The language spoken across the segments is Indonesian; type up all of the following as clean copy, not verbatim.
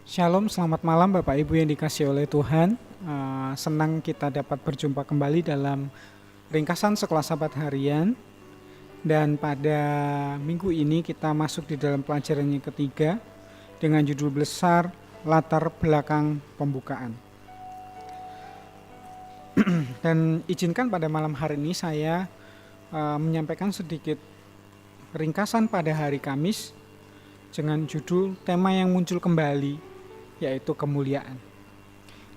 Shalom, selamat malam Bapak Ibu yang dikasihi oleh Tuhan. Senang kita dapat berjumpa kembali dalam ringkasan Sekolah Sahabat Harian. Dan pada minggu ini kita masuk di dalam pelajaran yang ketiga dengan judul besar Latar Belakang Pembukaan. Dan izinkan pada malam hari ini saya menyampaikan sedikit ringkasan pada hari Kamis dengan judul tema yang muncul kembali, yaitu kemuliaan.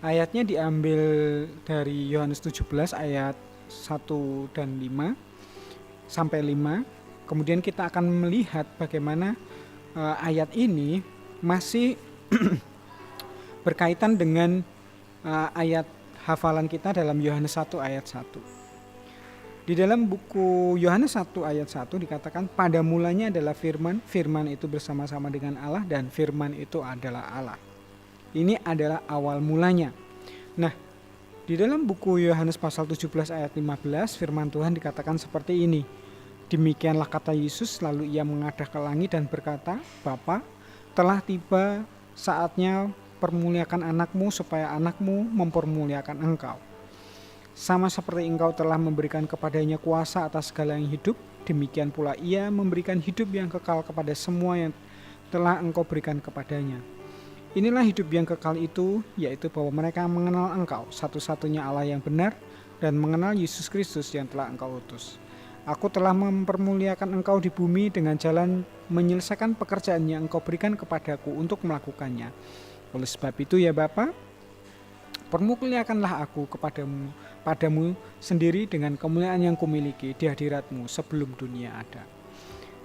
Ayatnya diambil dari Yohanes 17 ayat 1 dan 5 sampai 5. Kemudian kita akan melihat bagaimana ayat ini masih berkaitan dengan ayat hafalan kita dalam Yohanes 1 ayat 1. Di dalam buku Yohanes 1 ayat 1 dikatakan, pada mulanya adalah firman, firman itu bersama-sama dengan Allah dan firman itu adalah Allah. Ini adalah awal mulanya. Nah, di dalam buku Yohanes pasal 17 ayat 15 firman Tuhan dikatakan seperti ini. Demikianlah kata Yesus, lalu ia mengadah ke langit dan berkata, Bapa, telah tiba saatnya permuliakan anakmu supaya anakmu mempermuliakan engkau. Sama seperti engkau telah memberikan kepadanya kuasa atas segala yang hidup, demikian pula ia memberikan hidup yang kekal kepada semua yang telah engkau berikan kepadanya. Inilah hidup yang kekal itu, yaitu bahwa mereka mengenal engkau, satu-satunya Allah yang benar, dan mengenal Yesus Kristus yang telah engkau utus. Aku telah mempermuliakan engkau di bumi dengan jalan menyelesaikan pekerjaan yang engkau berikan kepadaku untuk melakukannya. Oleh sebab itu ya Bapa, permuliakanlah aku padamu sendiri dengan kemuliaan yang kumiliki di hadiratmu sebelum dunia ada.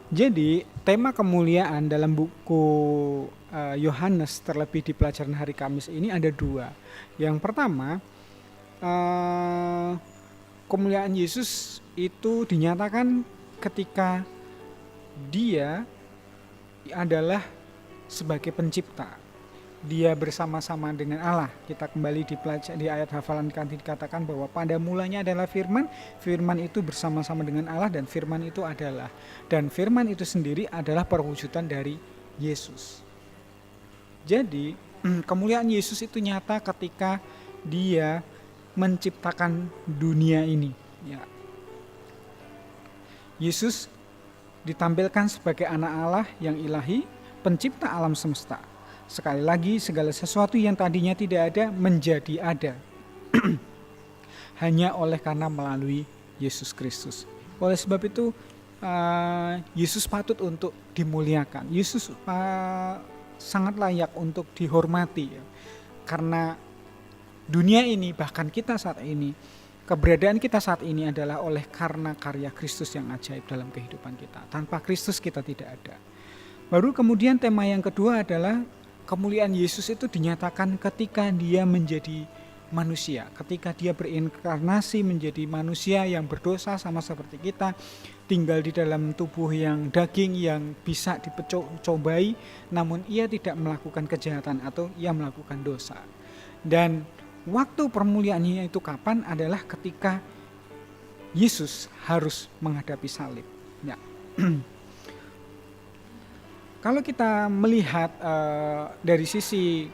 Jadi tema kemuliaan dalam buku Yohanes terlebih di pelajaran hari Kamis ini ada dua. Yang pertama, kemuliaan Yesus itu dinyatakan ketika dia adalah sebagai pencipta. Dia bersama-sama dengan Allah. Kita kembali di ayat hafalan kanti dikatakan bahwa pada mulanya adalah firman, firman itu bersama-sama dengan Allah dan firman itu adalah. Dan firman itu sendiri adalah perwujudan dari Yesus. Jadi kemuliaan Yesus itu nyata ketika dia menciptakan dunia ini. Ya. Yesus ditampilkan sebagai anak Allah yang ilahi, pencipta alam semesta. Sekali lagi, segala sesuatu yang tadinya tidak ada menjadi ada. Hanya oleh karena melalui Yesus Kristus. Oleh sebab itu, Yesus patut untuk dimuliakan. Yesus sangat layak untuk dihormati. Ya. Karena dunia ini, bahkan kita saat ini, keberadaan kita saat ini adalah oleh karena karya Kristus yang ajaib dalam kehidupan kita. Tanpa Kristus kita tidak ada. Baru kemudian tema yang kedua adalah kemuliaan Yesus itu dinyatakan ketika dia menjadi manusia, ketika dia berinkarnasi menjadi manusia yang berdosa sama seperti kita, tinggal di dalam tubuh yang daging yang bisa dicobai, namun ia tidak melakukan kejahatan atau ia melakukan dosa. Dan waktu permuliaannya itu kapan adalah ketika Yesus harus menghadapi salib. Ya. Kalau kita melihat dari sisi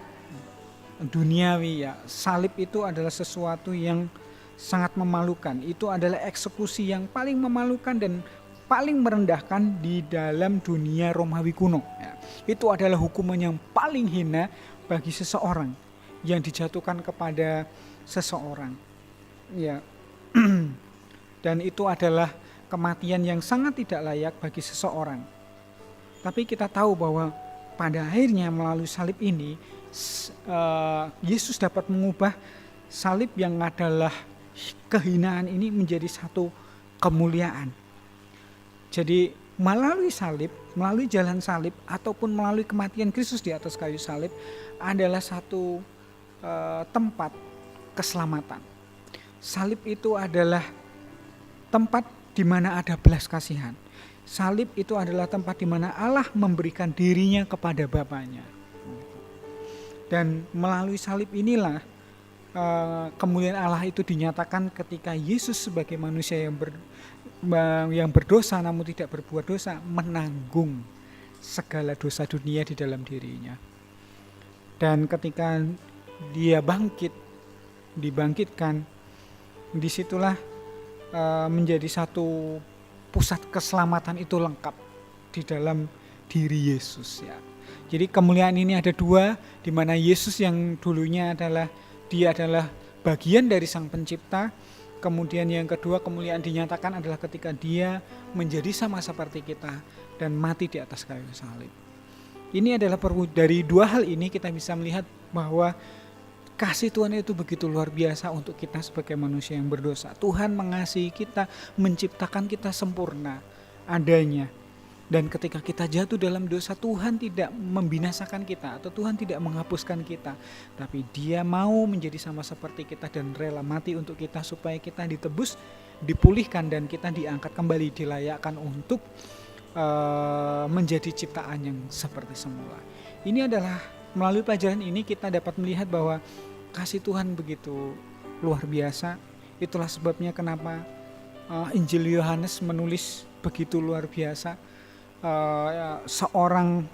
duniawi ya, salib itu adalah sesuatu yang sangat memalukan. Itu adalah eksekusi yang paling memalukan dan paling merendahkan di dalam dunia Romawi kuno. Ya. Itu adalah hukuman yang paling hina bagi seseorang yang dijatuhkan kepada seseorang. Ya. Dan itu adalah kematian yang sangat tidak layak bagi seseorang. Tapi kita tahu bahwa pada akhirnya melalui salib ini, Yesus dapat mengubah salib yang adalah kehinaan ini menjadi satu kemuliaan. Jadi melalui salib, melalui jalan salib, ataupun melalui kematian Kristus di atas kayu salib adalah satu tempat keselamatan. Salib itu adalah tempat di mana ada belas kasihan. Salib itu adalah tempat di mana Allah memberikan dirinya kepada Bapanya. Dan melalui salib inilah kemuliaan Allah itu dinyatakan ketika Yesus sebagai manusia yang berdosa namun tidak berbuat dosa menanggung segala dosa dunia di dalam dirinya. Dan ketika dia dibangkitkan, disitulah menjadi satu pusat keselamatan itu lengkap di dalam diri Yesus ya. Jadi kemuliaan ini ada dua, di mana Yesus yang dulunya dia adalah bagian dari Sang Pencipta. Kemudian yang kedua, kemuliaan dinyatakan adalah ketika dia menjadi sama seperti kita dan mati di atas kayu salib. Ini adalah dari dua hal ini kita bisa melihat bahwa kasih Tuhan itu begitu luar biasa untuk kita sebagai manusia yang berdosa. Tuhan mengasihi kita, menciptakan kita sempurna adanya. Dan ketika kita jatuh dalam dosa, Tuhan tidak membinasakan kita atau Tuhan tidak menghapuskan kita. Tapi Dia mau menjadi sama seperti kita dan rela mati untuk kita supaya kita ditebus, dipulihkan, dan kita diangkat kembali, dilayakkan untuk menjadi ciptaan yang seperti semula. Ini adalah melalui pelajaran ini kita dapat melihat bahwa kasih Tuhan begitu luar biasa. Itulah sebabnya kenapa Injil Yohanes menulis begitu luar biasa. Seorang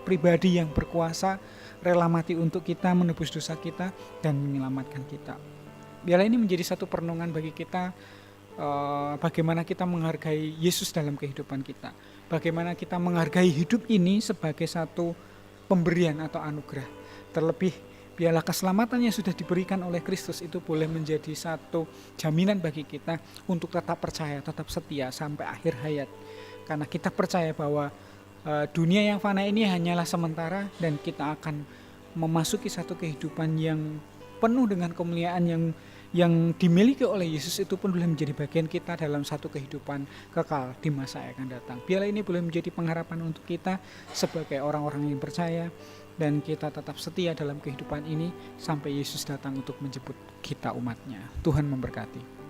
pribadi yang berkuasa rela mati untuk kita, menebus dosa kita dan menyelamatkan kita. Biarlah ini menjadi satu perenungan bagi kita, bagaimana kita menghargai Yesus dalam kehidupan kita, bagaimana kita menghargai hidup ini sebagai satu pemberian atau anugerah. Terlebih biarlah keselamatan yang sudah diberikan oleh Kristus itu boleh menjadi satu jaminan bagi kita untuk tetap percaya, tetap setia sampai akhir hayat. Karena kita percaya bahwa dunia yang fana ini hanyalah sementara dan kita akan memasuki satu kehidupan yang penuh dengan kemuliaan yang dimiliki oleh Yesus. Itu pun boleh menjadi bagian kita dalam satu kehidupan kekal di masa yang akan datang. Biarlah ini boleh menjadi pengharapan untuk kita sebagai orang-orang yang percaya, dan kita tetap setia dalam kehidupan ini sampai Yesus datang untuk menjemput kita umatnya. Tuhan memberkati.